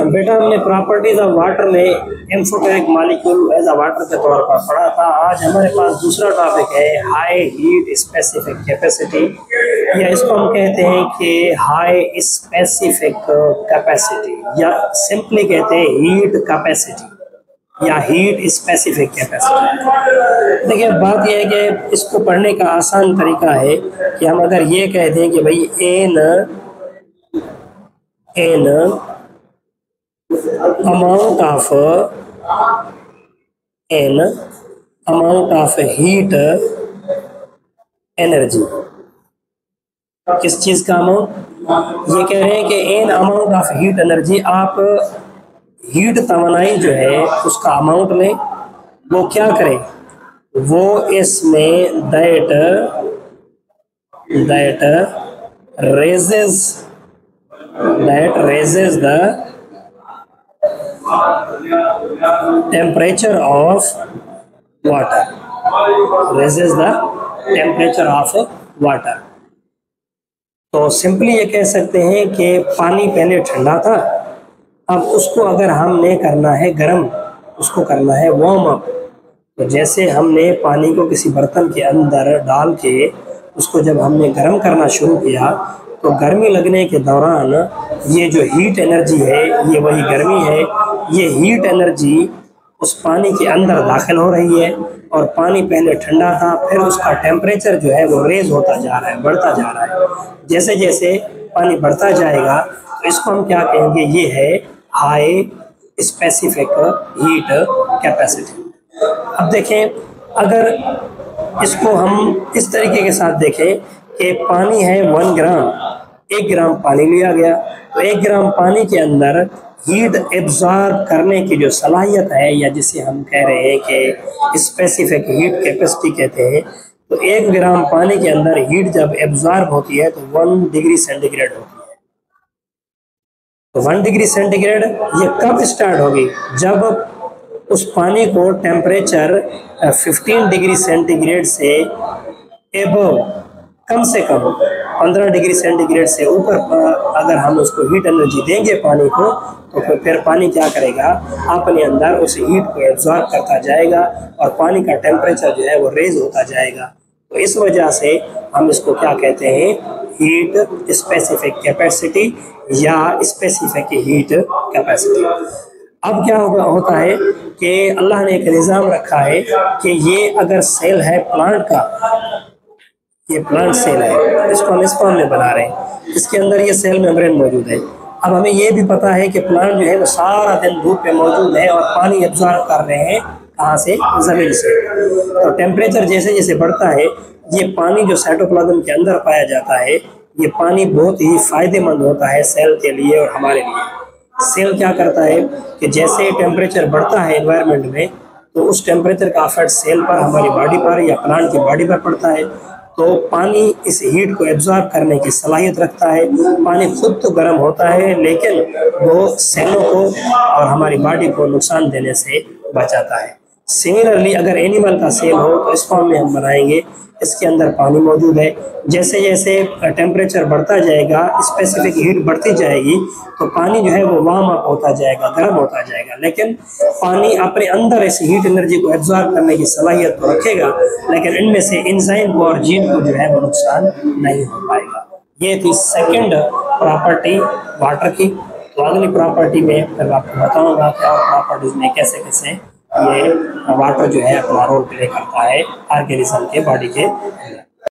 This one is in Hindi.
बेटा हमने प्रॉपर्टीज ऑफ वाटर में amphoteric molecule as a water के तौर पर पढ़ा था। आज हमारे पास दूसरा टॉपिक है हाई हीट स्पेसिफिक कैपेसिटी, या इसको हम कहते हैं कि हाई स्पेसिफिक कैपेसिटी, या सिंपली कहते हैं हीट कैपेसिटी या हीट स्पेसिफिक कैपेसिटी। देखिए बात यह है कि इसको पढ़ने का आसान तरीका है कि हम अगर ये कह दें कि भाई N amount of heat energy, किस चीज का अमाउंट, ये कह रहे हैं कि an amount of heat energy, आप हीट तवानाई जो है उसका अमाउंट में वो क्या करें, वो इसमें that raises the temperature of water, तो सिंपली ये कह सकते हैं कि पानी पहले ठंडा था, अब उसको अगर हमने करना है गर्म, उसको करना है वार्म अप। तो जैसे हमने पानी को किसी बर्तन के अंदर डाल के उसको जब हमने गर्म करना शुरू किया, तो गर्मी लगने के दौरान ये जो हीट एनर्जी है ये वही गर्मी है, ये हीट एनर्जी उस पानी के अंदर दाखिल हो रही है, और पानी पहले ठंडा था, फिर उसका टेम्परेचर जो है वो रेज होता जा रहा है, बढ़ता जा रहा है। जैसे जैसे पानी बढ़ता जाएगा तो इसको हम क्या कहेंगे, ये है हाई स्पेसिफिक हीट कैपेसिटी। अब देखें, अगर इसको हम इस तरीके के साथ देखें कि पानी है 1 ग्राम, 1 ग्राम पानी लिया गया, तो 1 ग्राम पानी के अंदर हीट एब्जॉर्ब करने की जो सलाहियत है, या जिसे हम कह रहे हैं कि स्पेसिफिक हीट कैपेसिटी कहते हैं, तो 1 ग्राम पानी के अंदर हीट जब एब्जॉर्ब होती है तो 1 डिग्री सेंटीग्रेड होती है। तो 1 डिग्री सेंटीग्रेड ये कब स्टार्ट होगी, जब उस पानी को टेम्परेचर 15 डिग्री सेंटीग्रेड से एबव, कम से कम 15 डिग्री सेंटीग्रेड से ऊपर अगर हम उसको हीट एनर्जी देंगे पानी को, तो फिर पानी क्या करेगा, अपने अंदर उस हीट को एब्जॉर्ब करता जाएगा और पानी का टेम्परेचर जो है वो रेज होता जाएगा। तो इस वजह से हम इसको क्या कहते हैं, हीट स्पेसिफिक कैपेसिटी या स्पेसिफिक हीट कैपेसिटी। अब क्या होता है कि अल्लाह ने एक निज़ाम रखा है कि ये अगर सेल है प्लांट का, ये प्लांट सेल है, इसको हम स्पर्म में बना रहे हैं, इसके अंदर ये सेल मेम्ब्रेन मौजूद है। अब हमें ये भी पता है कि प्लांट जो है वो सारा दिन धूप पे मौजूद है और पानी एब्जॉर्ब कर रहे हैं, कहाँ से, ज़मीन से। तो टेम्परेचर जैसे जैसे बढ़ता है, ये पानी जो साइटोप्लाज्म के अंदर पाया जाता है, ये पानी बहुत ही फ़ायदेमंद होता है सेल के लिए और हमारे लिए। सेल क्या करता है कि जैसे टेम्परेचर बढ़ता है एनवायरनमेंट में, तो उस टेम्परेचर का इफेक्ट सेल पर, हमारी बॉडी पर या प्लांट की बॉडी पर पड़ता है। तो पानी इस हीट को एब्जॉर्ब करने की सलाहियत रखता है। पानी खुद तो गर्म होता है, लेकिन वो सेलों को और हमारी बॉडी को नुकसान देने से बचाता है। सिमिलरली अगर एनिमल का सेल हो तो स्पर्म में हम बनाएंगे, इसके अंदर पानी मौजूद है। जैसे जैसे टेम्परेचर बढ़ता जाएगा, स्पेसिफिक हीट बढ़ती जाएगी, तो पानी जो है वो वार्म अप होता जाएगा, गर्म होता जाएगा। लेकिन पानी अपने अंदर इस हीट एनर्जी को एब्जॉर्ब करने की सलाहियत तो रखेगा, लेकिन इनमें से एंजाइम को और जीन को जो है वो नुकसान नहीं हो पाएगा। ये थी सेकेंड प्रॉपर्टी वाटर की। तो अगली प्रॉपर्टी में फिर आपको बताऊँगा कि और प्रॉपर्टीज में कैसे कैसे ये वाटर जो है अपना रोल प्ले करता है ऑर्गेनिज्म के बॉडी के अंदर।